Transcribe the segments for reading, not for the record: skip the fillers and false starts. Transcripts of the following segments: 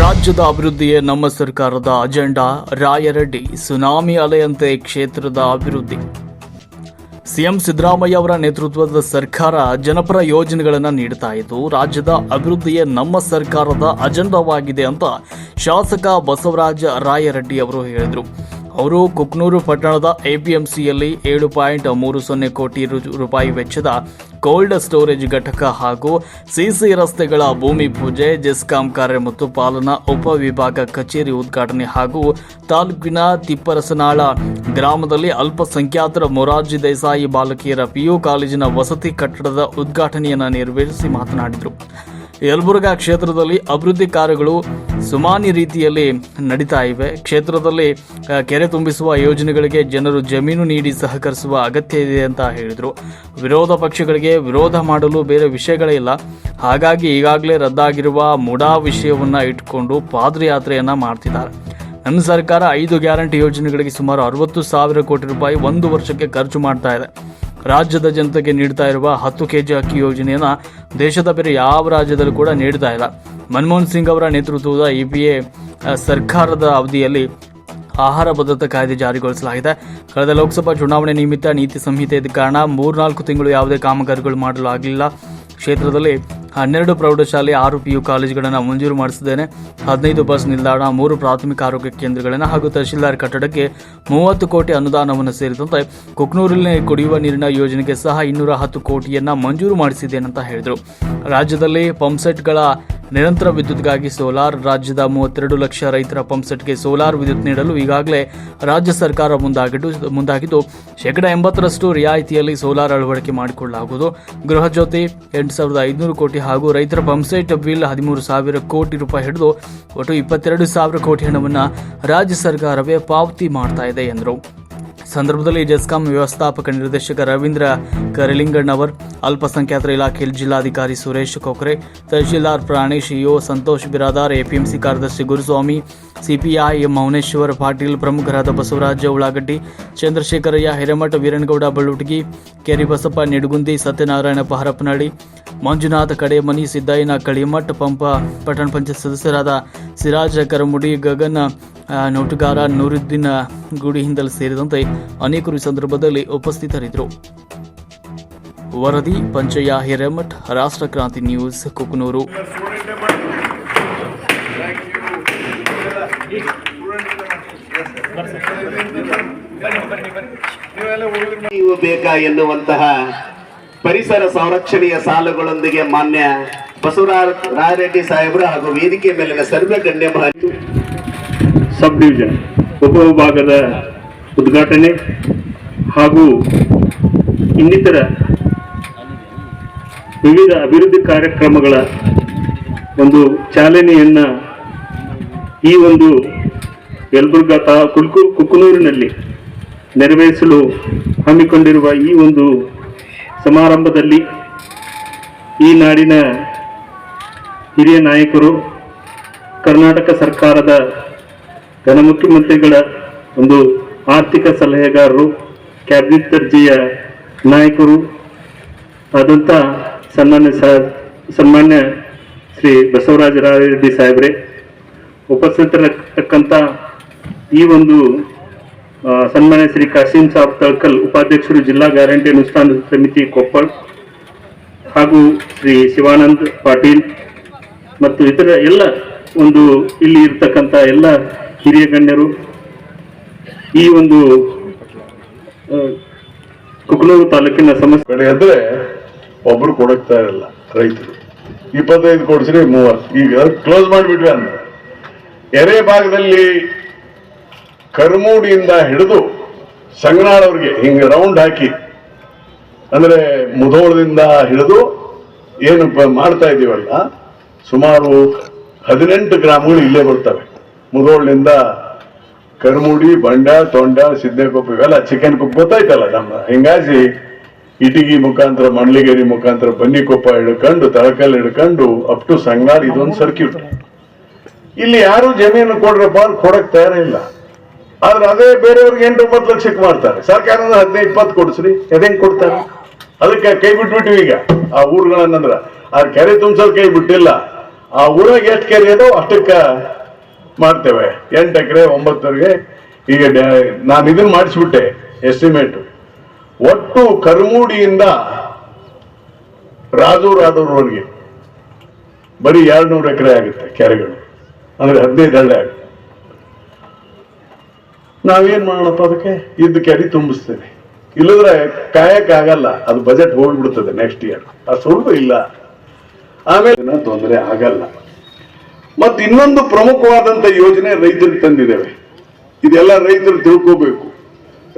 ರಾಜ್ಯದ ಅಭಿವೃದ್ಧಿಯೇ ನಮ್ಮ ಸರ್ಕಾರದ ಅಜೆಂಡಾ. ರಾಯರೆಡ್ಡಿ ಸುನಾಮಿ ಅಲೆಯಂತೆ ಕ್ಷೇತ್ರದ ಅಭಿವೃದ್ಧಿ. ಸಿಎಂ ಸಿದ್ದರಾಮಯ್ಯ ಅವರ ನೇತೃತ್ವದ ಸರ್ಕಾರ ಜನಪರ ಯೋಜನೆಗಳನ್ನು ನೀಡುತ್ತಾ ಇದ್ದು, ರಾಜ್ಯದ ಅಭಿವೃದ್ಧಿಯೇ ನಮ್ಮ ಸರ್ಕಾರದ ಅಜೆಂಡಾವಾಗಿದೆ ಅಂತ ಶಾಸಕ ಬಸವರಾಜ ರಾಯರೆಡ್ಡಿ ಅವರು ಹೇಳಿದರು. ಅವರು ಕುಕ್ನೂರು ಪಟ್ಟಣದ ಎಪಿಎಂಸಿಯಲ್ಲಿ 7.30 ಕೋಟಿ ರೂಪಾಯಿ ವೆಚ್ಚದ ಕೋಲ್ಡ್ ಸ್ಟೋರೇಜ್ ಘಟಕ ಹಾಗೂ ಸಿಸಿ ರಸ್ತೆಗಳ ಭೂಮಿ ಪೂಜೆ, ಜೆಸ್ಕಾಂ ಕಾರ್ಯ ಮತ್ತು ಪಾಲನಾ ಉಪವಿಭಾಗ ಕಚೇರಿ ಉದ್ಘಾಟನೆ ಹಾಗೂ ತಾಲೂಕಿನ ತಿಪ್ಪರಸನಾಳ ಗ್ರಾಮದಲ್ಲಿ ಅಲ್ಪಸಂಖ್ಯಾತರ ಮೊರಾರ್ಜಿ ದೇಸಾಯಿ ಬಾಲಕಿಯರ ಪಿಯು ಕಾಲೇಜಿನ ವಸತಿ ಕಟ್ಟಡದ ಉದ್ಘಾಟನೆಯನ್ನು ನೆರವೇರಿಸಿ ಮಾತನಾಡಿದರು. ಯಲಬುರ್ಗಾ ಕ್ಷೇತ್ರದಲ್ಲಿ ಅಭಿವೃದ್ಧಿ ಕಾರ್ಯಗಳು ಸುಮಾನಿ ರೀತಿಯಲ್ಲಿ ನಡೀತಾ ಇವೆ. ಕ್ಷೇತ್ರದಲ್ಲಿ ಕೆರೆ ತುಂಬಿಸುವ ಯೋಜನೆಗಳಿಗೆ ಜನರು ಜಮೀನು ನೀಡಿ ಸಹಕರಿಸುವ ಅಗತ್ಯ ಇದೆ ಅಂತ ಹೇಳಿದರು. ವಿರೋಧ ಪಕ್ಷಗಳಿಗೆ ವಿರೋಧ ಮಾಡಲು ಬೇರೆ ವಿಷಯಗಳೇ ಇಲ್ಲ. ಹಾಗಾಗಿ ಈಗಾಗಲೇ ರದ್ದಾಗಿರುವ ಮುಡಾ ವಿಷಯವನ್ನು ಇಟ್ಟುಕೊಂಡು ಪಾದಯಾತ್ರೆಯನ್ನ ಮಾಡ್ತಿದ್ದಾರೆ. ನನ್ನ ಸರ್ಕಾರ 5 ಗ್ಯಾರಂಟಿ ಯೋಜನೆಗಳಿಗೆ ಸುಮಾರು 60,000 ಕೋಟಿ ರೂಪಾಯಿ 1 ವರ್ಷಕ್ಕೆ ಖರ್ಚು ಮಾಡ್ತಾ ಇದೆ. ರಾಜ್ಯದ ಜನತೆಗೆ ನೀಡ್ತಾ ಇರುವ 10 ಕೆಜಿ ಅಕ್ಕಿ ಯೋಜನೆಯನ್ನು ದೇಶದ ಬೇರೆ ಯಾವ ರಾಜ್ಯದಲ್ಲೂ ಕೂಡ ನೀಡ್ತಾ ಇಲ್ಲ. ಮನಮೋಹನ್ ಸಿಂಗ್ ಅವರ ನೇತೃತ್ವದ ಯುಪಿಎ ಸರ್ಕಾರದ ಅವಧಿಯಲ್ಲಿ ಆಹಾರ ಭದ್ರತಾ ಕಾಯ್ದೆ ಜಾರಿಗೊಳಿಸಲಾಗಿದೆ. ಕಳೆದ ಲೋಕಸಭಾ ಚುನಾವಣೆ ನಿಮಿತ್ತ ನೀತಿ ಸಂಹಿತೆ ಇದ್ದ ಕಾರಣ 3-4 ತಿಂಗಳು ಯಾವುದೇ ಕಾಮಗಾರಿಗಳು ಮಾಡಲು ಆಗಲಿಲ್ಲ. ಕ್ಷೇತ್ರದಲ್ಲಿ 12 ಪ್ರೌಢಶಾಲೆ, 6 PU ಕಾಲೇಜುಗಳನ್ನು ಮಂಜೂರು ಮಾಡಿಸಿದ್ದೇನೆ. 15 ಬಸ್ ನಿಲ್ದಾಣ, 3 ಪ್ರಾಥಮಿಕ ಆರೋಗ್ಯ ಕೇಂದ್ರಗಳನ್ನು ಹಾಗೂ ತಹಶೀಲ್ದಾರ್ ಕಟ್ಟಡಕ್ಕೆ 30 ಕೋಟಿ ಅನುದಾನವನ್ನು ಸೇರಿದಂತೆ ಕುಕ್ನೂರಿನ ಕುಡಿಯುವ ನೀರಿನ ಯೋಜನೆಗೆ ಸಹ 210 ಕೋಟಿಯನ್ನು ಮಂಜೂರು ಮಾಡಿಸಿದ್ದೇನೆ ಅಂತ ಹೇಳಿದರು. ರಾಜ್ಯದಲ್ಲಿ ಪಂಪ್ಸೆಟ್ಗಳ ನಿರಂತರ ವಿದ್ಯುತ್ಗಾಗಿ ಸೋಲಾರ್. ರಾಜ್ಯದ 32 ಲಕ್ಷ ರೈತರ ಪಂಪ್ಸೆಟ್ಗೆ ಸೋಲಾರ್ ವಿದ್ಯುತ್ ನೀಡಲು ಈಗಾಗಲೇ ರಾಜ್ಯ ಸರ್ಕಾರ ಮುಂದಾಗಿದ್ದು 80% ರಿಯಾಯಿತಿಯಲ್ಲಿ ಸೋಲಾರ್ ಅಳವಡಿಕೆ ಮಾಡಿಕೊಳ್ಳಲಾಗುವುದು. ಗೃಹ ಜ್ಯೋತಿ 8,500 ಕೋಟಿ ಹಾಗೂ ರೈತರ ಪಂಪ್ಸೆಟ್ ಬಿಲ್ 13,000 ಕೋಟಿ ರೂಪಾಯಿ ಹಿಡಿದು ಒಟ್ಟು 22,000 ಕೋಟಿ ಹಣವನ್ನು ರಾಜ್ಯ ಸರ್ಕಾರವೇ ಪಾವತಿ ಮಾಡ್ತಾ ಇದೆ ಎಂದರು. ಸಂದರ್ಭದಲ್ಲಿ ಜೆಸ್ಕಾಂ ವ್ಯವಸ್ಥಾಪಕ ನಿರ್ದೇಶಕ ರವೀಂದ್ರ ಕರಲಿಂಗಣ್ಣವರ್, ಅಲ್ಪಸಂಖ್ಯಾತರ ಇಲಾಖೆ ಜಿಲ್ಲಾಧಿಕಾರಿ ಸುರೇಶ್ ಕೊಕ್ರೆ, ತಹಶೀಲ್ದಾರ್ ಪ್ರಾಣೇಶ್, ಇಒ ಸಂತೋಷ್ ಬಿರಾದಾರ್, ಎಪಿಎಂಸಿ ಕಾರ್ಯದರ್ಶಿ ಗುರುಸ್ವಾಮಿ, ಸಿಪಿಐ ಮೌನೇಶ್ವರ ಪಾಟೀಲ್, ಪ್ರಮುಖರಾದ ಬಸವರಾಜ ಉಳ್ಳಾಗಡ್ಡಿ, ಚಂದ್ರಶೇಖರಯ್ಯ ಹಿರೇಮಠ, ವೀರನಗೌಡ ಬಳ್ಳೂಟಗಿ, ಕೆರಿ ಬಸಪ್ಪ ನಿಡಗುಂದಿ, ಸತ್ಯನಾರಾಯಣಪ್ಪ ಹರಪನಹಳ್ಳಿ, ಮಂಜುನಾಥ ಕಡೆಮನಿ, ಸಿದ್ದಯ್ಯನ ಕಳಿಮಠ್, ಪಟ್ಟಣ ಪಂಚಾಯತ್ ಸದಸ್ಯರಾದ ಸಿರಾಜ್ ಕರಮುಡಿ, ಗಗನ್ ನೋಟುಗಾರ, ನೂರುದ್ದೀನ್ ಗುಡಿಹಿಂದಲ್ ಸೇರಿದಂತೆ ಅನೇಕರು ಈ ಸಂದರ್ಭದಲ್ಲಿ ಉಪಸ್ಥಿತರಿದ್ದರು. ವರದಿ ಪಂಚಯ್ಯ ಹಿರೇಮಠ್, ರಾಷ್ಟ್ರ ಕ್ರಾಂತಿ ನ್ಯೂಸ್, ಕುಕನೂರು. ನೀವು ಬೇಕಾ ಎನ್ನುವಂತಹ ಪರಿಸರ ಸಂರಕ್ಷಣೆಯ ಸಾಲುಗಳೊಂದಿಗೆ ಮಾನ್ಯ ಬಸವರಾಜ ರಾಯರೆಡ್ಡಿ ಸಾಹೇಬರು ಹಾಗೂ ವೇದಿಕೆ ಮೇಲಿನ ಸರ್ವ ಗಣ್ಯ ಸಬ್ ಡಿವಿಷನ್ ಉಪವಿಭಾಗದ ಉದ್ಘಾಟನೆ ಹಾಗೂ ಇನ್ನಿತರ ವಿವಿಧ ಅಭಿವೃದ್ಧಿ ಕಾರ್ಯಕ್ರಮಗಳ ಒಂದು ಚಾಲನೆಯನ್ನ ಈ ಒಂದು ಯಲಬುರ್ಗಾ ಕುಕನೂರಿನಲ್ಲಿ ನೆರವೇರಿಸಲು ಹಮ್ಮಿಕೊಂಡಿರುವ ಈ ಒಂದು ಸಮಾರಂಭದಲ್ಲಿ ಈ ನಾಡಿನ ಹಿರಿಯ ನಾಯಕರು, ಕರ್ನಾಟಕ ಸರ್ಕಾರದ ಘನ ಮುಖ್ಯಮಂತ್ರಿಗಳ ಒಂದು ಆರ್ಥಿಕ ಸಲಹೆಗಾರರು, ಕ್ಯಾಬಿನೆಟ್ ದರ್ಜೆಯ ನಾಯಕರು ಆದಂಥ ಸನ್ಮಾನ್ಯ ಶ್ರೀ ಬಸವರಾಜ ರಾಯರೆಡ್ಡಿ ಸಾಹೇಬ್ರೆ, ಉಪಸ್ಥಿತರಿರತಕ್ಕಂಥ ಈ ಒಂದು ಸನ್ಮಾನ್ಯ ಶ್ರೀ ಕಾಸಿಂ ಸಾಬ್ ತಳಕಲ್, ಉಪಾಧ್ಯಕ್ಷರು, ಜಿಲ್ಲಾ ಗ್ಯಾರಂಟಿ ಅನುಷ್ಠಾನ ಸಮಿತಿ ಕೊಪ್ಪಳ, ಹಾಗೂ ಶ್ರೀ ಶಿವಾನಂದ್ ಪಾಟೀಲ್ ಮತ್ತು ಇತರ ಎಲ್ಲ ಒಂದು ಇಲ್ಲಿ ಇರ್ತಕ್ಕಂಥ ಎಲ್ಲ ಹಿರಿಯ ಗಣ್ಯರು, ಈ ಒಂದು ಕುಕನೂರು ತಾಲೂಕಿನ ಸಮಸ್ಯೆ ಅಂದ್ರೆ ಒಬ್ರು ಕೊಡಕ್ತಾ ಇರಲ್ಲ. ರೈತರು 25 ಕೊಡ್ಸ್ರಿ 30, ಈಗ ಕ್ಲೋಸ್ ಮಾಡಿಬಿಟ್ವಿ ಅಂದ್ರೆ ಎರೆ ಭಾಗದಲ್ಲಿ ಕರ್ಮೂಡಿಯಿಂದ ಹಿಡಿದು ಸಂಗನಾಳವ್ರಿಗೆ ಹಿಂಗೆ ರೌಂಡ್ ಹಾಕಿ, ಅಂದ್ರೆ ಮುಧೋಳದಿಂದ ಹಿಡಿದು ಏನು ಮಾಡ್ತಾ ಇದೀವಲ್ಲ, ಸುಮಾರು 18 ಗ್ರಾಮಗಳು ಇಲ್ಲೇ ಬರ್ತವೆ. ಮುಧೋಳಿನಿಂದ ಕರ್ಮೂಡಿ, ಬಂಡ್ಯಾಳ, ತೊಂಡ್ಯಾಳ, ಸಿದ್ದೇಕೊಪ್ಪ, ಇವೆಲ್ಲ ಚಿಕನ್ ಕೊಪ್ಪ ಗೊತ್ತಾಯ್ತಲ್ಲ ನಮ್ಮ. ಹಿಂಗಾಗಿ ಇಟಗಿ ಮುಖಾಂತರ, ಮಂಡ್ಲಿಗೇರಿ ಮುಖಾಂತರ, ಬನ್ನಿಕೊಪ್ಪ ಹಿಡ್ಕೊಂಡು, ತಳಕಲ್ ಹಿಡ್ಕೊಂಡು ಅಪ್ ಟು ಸಂಗನಾಳ, ಇದೊಂದು ಸರ್ಕ್ಯೂಟ್. ಇಲ್ಲಿ ಯಾರು ಜಮೀನು ಕೊಡ್ರಪ್ಪ ಕೊಡಕ್ ತಯಾರ ಇಲ್ಲ. ಆದ್ರೆ ಅದೇ ಬೇರೆಯವ್ರಿಗೆ 8-9 ಲಕ್ಷಕ್ಕೆ ಮಾಡ್ತಾರೆ. ಸರ್ಕಾರ 15-20 ಕೊಡಿಸ್ರಿ, ಎದೇನ್ ಕೊಡ್ತಾರೆ? ಅದಕ್ಕೆ ಕೈ ಬಿಟ್ಬಿಟ್ವಿ ಈಗ ಆ ಊರುಗಳನ್ನಂದ್ರ. ಆ ಕೆರೆ ತುಂಬಿಸೋದು ಕೈ ಬಿಟ್ಟಿಲ್ಲ. ಆ ಊರಾಗ ಎಷ್ಟು ಕೆರೆ ಇದೋ ಅಷ್ಟಕ್ಕೆ ಮಾಡ್ತೇವೆ. 8 ಎಕರೆ 9 ಎಕರೆ. ಈಗ ನಾನು ಇದನ್ನ ಮಾಡಿಸ್ಬಿಟ್ಟೆ ಎಸ್ಟಿಮೇಟ್. ಒಟ್ಟು ಕರ್ಮೂಡಿಯಿಂದ ರಾಜೂರವರೆಗೆ ಬರೀ 200 ಎಕರೆ ಆಗುತ್ತೆ ಕೆರೆಗಳು, ಅಂದ್ರೆ 15 ಹಳ್ಳಿ ಆಗುತ್ತೆ. ನಾವೇನ್ ಮಾಡೋಣಪ್ಪ, ಅದಕ್ಕೆ ಇದ್ದ ಕೆರೆ ತುಂಬಿಸ್ತೇನೆ, ಇಲ್ಲದ್ರೆ ಕಾಯಕ್ಕಾಗಲ್ಲ, ಅದು ಬಜೆಟ್ ಹೋಗ್ಬಿಡ್ತದೆ ನೆಕ್ಸ್ಟ್ ಇಯರ್. ಆ ಸುಳ್ಳು ಇಲ್ಲ, ಆಮೇಲೆ ತೊಂದರೆ ಆಗಲ್ಲ. ಮತ್ ಇನ್ನೊಂದು ಪ್ರಮುಖವಾದಂತ ಯೋಜನೆ ರೈತರಿಗೆ ತಂದಿದ್ದೇವೆ. ಇದೆಲ್ಲ ರೈತರು ತಿಳ್ಕೋಬೇಕು.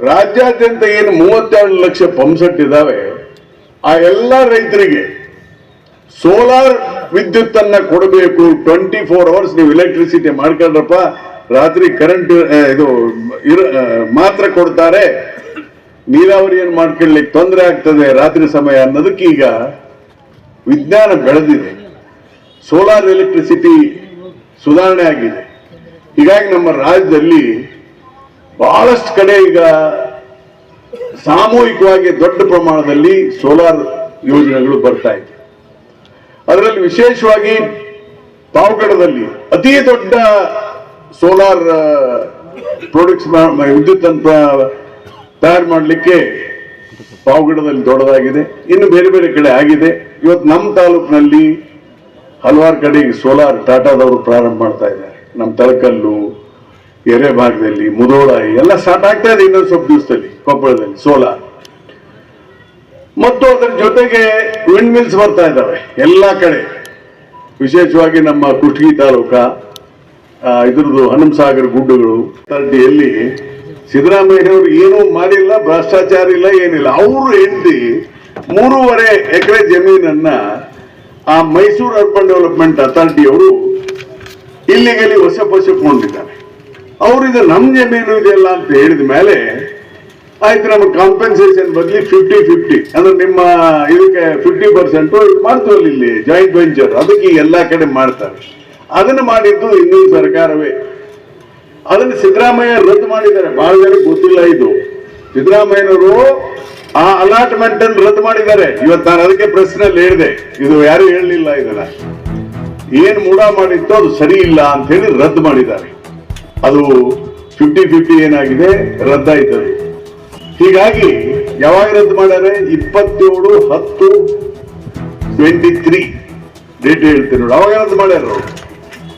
ರಾಜ್ಯಾದ್ಯಂತ ಏನು 32 ಲಕ್ಷ ಪಂಪ್ ಸೆಟ್ ಇದಾವೆ, ಆ ಎಲ್ಲ ರೈತರಿಗೆ ಸೋಲಾರ್ ವಿದ್ಯುತ್ ಅನ್ನ ಕೊಡಬೇಕು. 24 ಅವರ್ಸ್ ನೀವು ಎಲೆಕ್ಟ್ರಿಸಿಟಿ ಮಾಡ್ಕೊಂಡ್ರಪ್ಪ, ರಾತ್ರಿ ಕರೆಂಟ್ ಇದು ಮಾತ್ರ ಕೊಡ್ತಾರೆ, ನೀರಾವರಿ ಏನ್ ಮಾಡ್ಕೊಳ್ಳಿಕ್ಕೆ ತೊಂದರೆ ಆಗ್ತದೆ ರಾತ್ರಿ ಸಮಯ ಅನ್ನೋದಕ್ಕೆ ಈಗ ವಿಜ್ಞಾನ ಬೆಳೆದಿದೆ. ಸೋಲಾರ್ ಎಲೆಕ್ಟ್ರಿಸಿಟಿ ಸುಧಾರಣೆ ಆಗಿದೆ. ಹೀಗಾಗಿ ನಮ್ಮ ರಾಜ್ಯದಲ್ಲಿ ಬಹಳಷ್ಟು ಕಡೆ ಈಗ ಸಾಮೂಹಿಕವಾಗಿ ದೊಡ್ಡ ಪ್ರಮಾಣದಲ್ಲಿ ಸೋಲಾರ್ ಯೋಜನೆಗಳು ಬರ್ತಾ ಇದೆ. ಅದರಲ್ಲಿ ವಿಶೇಷವಾಗಿ ಪಾವಗಡದಲ್ಲಿ ಅತಿ ದೊಡ್ಡ ಸೋಲಾರ್ ಪ್ರಾಡಕ್ಟ್ಸ್ ವಿದ್ಯುತ್ ಅಂತ ತಯಾರು ಮಾಡಲಿಕ್ಕೆ ಪಾವಗಡದಲ್ಲಿ ದೊಡ್ಡದಾಗಿದೆ. ಇನ್ನು ಬೇರೆ ಬೇರೆ ಕಡೆ ಆಗಿದೆ. ಇವತ್ತು ನಮ್ಮ ತಾಲೂಕಿನಲ್ಲಿ ಹಲವಾರು ಕಡೆ ಸೋಲಾರ್ ಟಾಟಾದವರು ಪ್ರಾರಂಭ ಮಾಡ್ತಾ ಇದ್ದಾರೆ. ನಮ್ಮ ತಳಕಲ್ಲು, ಎರೆ ಭಾಗದಲ್ಲಿ, ಮುಧೋಳ ಎಲ್ಲ ಸ್ಟಾರ್ಟ್ ಆಗ್ತಾ ಇದೆ ಇನ್ನೊಂದು ಸ್ವಲ್ಪ ದಿವಸದಲ್ಲಿ ಕೊಪ್ಪಳದಲ್ಲಿ ಸೋಲಾರ್. ಮತ್ತು ಅದರ ಜೊತೆಗೆ ವಿಂಡ್ ಮಿಲ್ಸ್ ಬರ್ತಾ ಇದ್ದಾವೆ ಎಲ್ಲಾ ಕಡೆ. ವಿಶೇಷವಾಗಿ ನಮ್ಮ ಕುಷ್ಟಗಿ ತಾಲೂಕ ಇದ್ರದ್ದು ಹನುಮಸಾಗರ ಗುಡ್ಡಗಳು ತರ್ಟಿಯಲ್ಲಿ ಸಿದ್ದರಾಮಯ್ಯನವರು ಏನೂ ಮಾಡಿಲ್ಲ, ಭ್ರಷ್ಟಾಚಾರ ಇಲ್ಲ, ಏನಿಲ್ಲ. ಅವರು ಹೆಂಡತಿ 3.5 ಎಕರೆ ಜಮೀನನ್ನ ಆ ಮೈಸೂರು ಅರ್ಬನ್ ಡೆವಲಪ್ಮೆಂಟ್ ಅಥಾರಿಟಿಯವರು ಇಲ್ಲಿಗಲ್ಲಿ ವಶಪಡಿಸಿಕೊಂಡಿದ್ದಾರೆ. ಅವರು ಇದು ನಮ್ಮ ಜಮೀನು ಇದೆಯಲ್ಲ ಅಂತ ಹೇಳಿದ ಮೇಲೆ ಆಯ್ತು, ನಮಗೆ ಕಾಂಪೆನ್ಸೇಷನ್ ಬದಲಿ 50-50 ಅಂದ್ರೆ ನಿಮ್ಮ ಇದಕ್ಕೆ 50% ಇದು ಮಾಡ್ತೀವಲ್ಲ ಇಲ್ಲಿ ಜಾಯಿಂಟ್ ವೆಂಚರ್, ಅದಕ್ಕೆ ಎಲ್ಲಾ ಕಡೆ ಮಾಡ್ತಾರೆ. ಅದನ್ನು ಮಾಡಿದ್ದು ಇನ್ನೊಂದು ಸರ್ಕಾರವೇ. ಅದನ್ನು ಸಿದ್ದರಾಮಯ್ಯ ರದ್ದು ಮಾಡಿದ್ದಾರೆ. ಬಹಳ ಜನಕ್ಕೆ ಗೊತ್ತಿಲ್ಲ ಇದು. ಸಿದ್ದರಾಮಯ್ಯನವರು ಆ ಅಲಾಟ್ಮೆಂಟ್ ಅನ್ನು ರದ್ದು ಮಾಡಿದ್ದಾರೆ. ಇವತ್ತು ನಾನು ಅದಕ್ಕೆ ಪ್ರಶ್ನೆಯಲ್ಲಿ ಹೇಳಿದೆ, ಇದು ಯಾರು ಹೇಳಲಿಲ್ಲ, ಇದನ್ನ ಏನ್ ಮೂಡ ಮಾಡಿತ್ತು ಅದು ಸರಿ ಇಲ್ಲ ಅಂತ ಹೇಳಿ ರದ್ದು ಮಾಡಿದ್ದಾರೆ. ಅದು 50-50 ಏನಾಗಿದೆ ರದ್ದಾಯ್ತದೆ. ಹೀಗಾಗಿ ಯಾವಾಗ ರದ್ದು ಮಾಡ್ಯಾರೆ? 27/10/23 ಡೇಟ್ ಹೇಳ್ತೀನಿ ನೋಡಿ, ಅವಾಗ ರದ್ದು ಮಾಡ್ಯಾರ ಅವರು.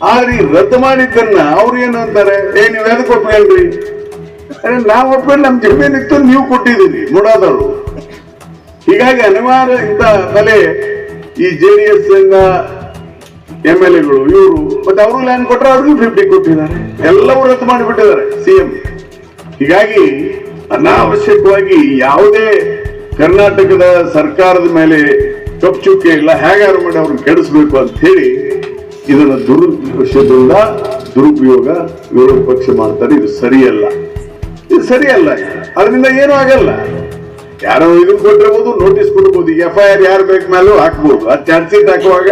ಆದ್ರೆ ಈ ರದ್ದು ಮಾಡಿದ್ದನ್ನ ಅವ್ರು ಏನು ಅಂತಾರೆ, ನೀವು ಎದಕ್ಕೆ ಒಪ್ಪಿಲ್ರಿ? ನಾವು ಒಪ್ಪಿಕೊಂಡು ನಮ್ಮ ಜಮೀನಿತ್ತು, ನೀವು ಕೊಟ್ಟಿದ್ದೀರಿ ಮೂಡಾದವರು. ಹೀಗಾಗಿ ಅನಿವಾರ್ಯ ಇಂಥ ತಲೆ ಈ JDS MLAಗಳು ಇವರು ಮತ್ತೆ ಅವರು ಲ್ಯಾಂಡ್ ಕೊಟ್ಟರೆ ಅವ್ರಿಗೂ 50 ಕೊಟ್ಟಿದ್ದಾರೆ. ಎಲ್ಲವೂ ರದ್ದು ಮಾಡಿಬಿಟ್ಟಿದ್ದಾರೆ CM. ಹೀಗಾಗಿ ಅನಾವಶ್ಯಕವಾಗಿ ಯಾವುದೇ ಕರ್ನಾಟಕದ ಸರ್ಕಾರದ ಮೇಲೆ ಕಪ್ಪುಚುಕ್ಕೆ ಇಲ್ಲ, ಹೇಗಾರು ಮಾಡಿ ಅವ್ರನ್ನ ಕೆಡಿಸ್ಬೇಕು ಅಂತ ಹೇಳಿ ಇದನ್ನ ದುರುದ್ದೇಶದಿಂದ ದುರುಪಯೋಗ ವಿರೋಧ ಪಕ್ಷ ಮಾಡ್ತಾರೆ. ಇದು ಸರಿಯಲ್ಲ, ಇದು ಸರಿಯಲ್ಲ. ಅದರಿಂದ ಏನೂ ಆಗಲ್ಲ. ಯಾರೋ ಇದನ್ನು ಕೊಟ್ಟಿರ್ಬೋದು, ನೋಟಿಸ್ ಕೊಡ್ಬೋದು, FIR ಯಾರು ಬೇಕ ಮೇಲೂ ಹಾಕ್ಬೋದು. ಆ ಚಾರ್ಜ್ ಶೀಟ್ ಹಾಕುವಾಗ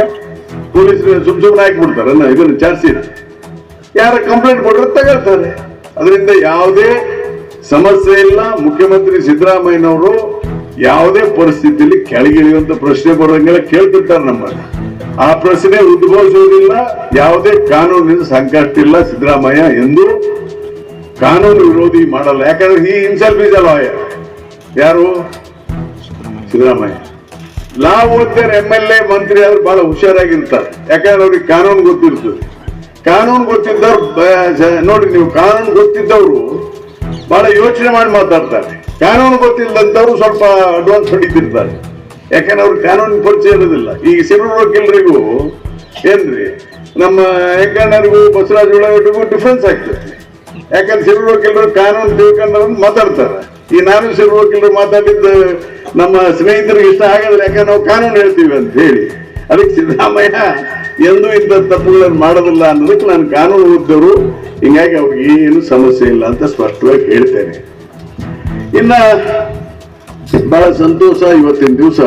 ಪೊಲೀಸರು ಸುಮ್ಮನೆ ಹಾಕ್ಬಿಡ್ತಾರೆ ಇದನ್ನು ಚಾರ್ಜ್ ಶೀಟ್. ಯಾರ ಕಂಪ್ಲೇಂಟ್ ಕೊಟ್ಟರೆ ತಗೊಳ್ತಾರೆ. ಅದರಿಂದ ಯಾವುದೇ ಸಮಸ್ಯೆ ಇಲ್ಲ. ಮುಖ್ಯಮಂತ್ರಿ ಸಿದ್ದರಾಮಯ್ಯನವರು ಯಾವುದೇ ಪರಿಸ್ಥಿತಿಯಲ್ಲಿ ಕೆಳಗಿಳಿಯುವಂತ ಪ್ರಶ್ನೆ ಬರೋಂಗೆಲ್ಲ ಕೇಳ್ತಿರ್ತಾರೆ ನಮ್ಮಲ್ಲಿ. ಆ ಪ್ರಶ್ನೆ ಉದ್ಭವಿಸುವುದಿಲ್ಲ. ಯಾವುದೇ ಕಾನೂನಿನ ಸಂಕಷ್ಟ ಇಲ್ಲ. ಸಿದ್ದರಾಮಯ್ಯ ಎಂದು ಕಾನೂನು ವಿರೋಧಿ ಮಾಡಲ್ಲ. ಯಾಕಂದ್ರೆ ಈ ಹಿಮ್ಸೆಲ್ಫ್ ಇಸ್ ಅ ಲಾಯರ್. ಯಾರು? ಸಿದ್ದರಾಮಯ್ಯ. ಲಾ ಓದ್ತಾರೆ, MLA ಮಂತ್ರಿ ಆದ್ರೆ ಬಹಳ ಹುಷಾರಾಗಿರ್ತಾರೆ. ಯಾಕಂದ್ರೆ ಅವ್ರಿಗೆ ಕಾನೂನು ಗೊತ್ತಿರ್ತದೆ. ಕಾನೂನು ಗೊತ್ತಿದ್ದವ್ರು ನೋಡಿ, ನೀವು ಕಾನೂನು ಗೊತ್ತಿದ್ದವರು ಬಹಳ ಯೋಚನೆ ಮಾಡಿ ಮಾತಾಡ್ತಾರೆ. ಕಾನೂನು ಗೊತ್ತಿಲ್ಲದಂತವ್ರು ಸ್ವಲ್ಪ ಅಡ್ವಾನ್ಸ್ ಹೊಡಿತಿರ್ತಾರೆ. ಯಾಕಂದ್ರೆ ಅವ್ರಿಗೆ ಕಾನೂನಿನ ಪರಿಚಯ ಇರೋದಿಲ್ಲ. ಈಗ ಸಿರು ವಕೀಲರಿಗೂ ಏನ್ರಿ, ನಮ್ಮ ಹೆಗ್ಗಣ್ಣರಿಗೂ ಬಸವರಾಜ ಒಳಗಡೆಗೂ ಡಿಫ್ರೆನ್ಸ್ ಆಗ್ತದೆ. ಯಾಕಂದ್ರೆ ಸಿರು ವಕೀಲರು ಕಾನೂನು ತಿಳ್ಕೊಂಡವ್ರು ಮಾತಾಡ್ತಾರೆ. ಈ ನಾನು ಸಿರು ವಕೀಲರು ಮಾತಾಡಿದ್ದು ನಮ್ಮ ಸ್ನೇಹಿತರಿಗೆ ಇಷ್ಟ ಆಗೋದಿಲ್ಲ. ಯಾಕಂದ್ರೆ ನಾವು ಕಾನೂನು ಹೇಳ್ತೀವಿ ಅಂತ ಹೇಳಿ. ಅದಕ್ಕೆ ಸಿದ್ದರಾಮಯ್ಯ ಎಂದೂ ಇಂಥ ತಪ್ಪುಗಳನ್ನು ಮಾಡೋದಿಲ್ಲ ಅನ್ನೋದಕ್ಕೆ ನಾನು ಕಾನೂನು ಓದಿದವರು. ಹಿಂಗಾಗಿ ಅವ್ರಿಗೆ ಏನು ಸಮಸ್ಯೆ ಇಲ್ಲ ಅಂತ ಸ್ಪಷ್ಟವಾಗಿ ಹೇಳ್ತೇನೆ. ಇನ್ನ ಬಹಳ ಸಂತೋಷ, ಇವತ್ತಿನ ದಿವಸ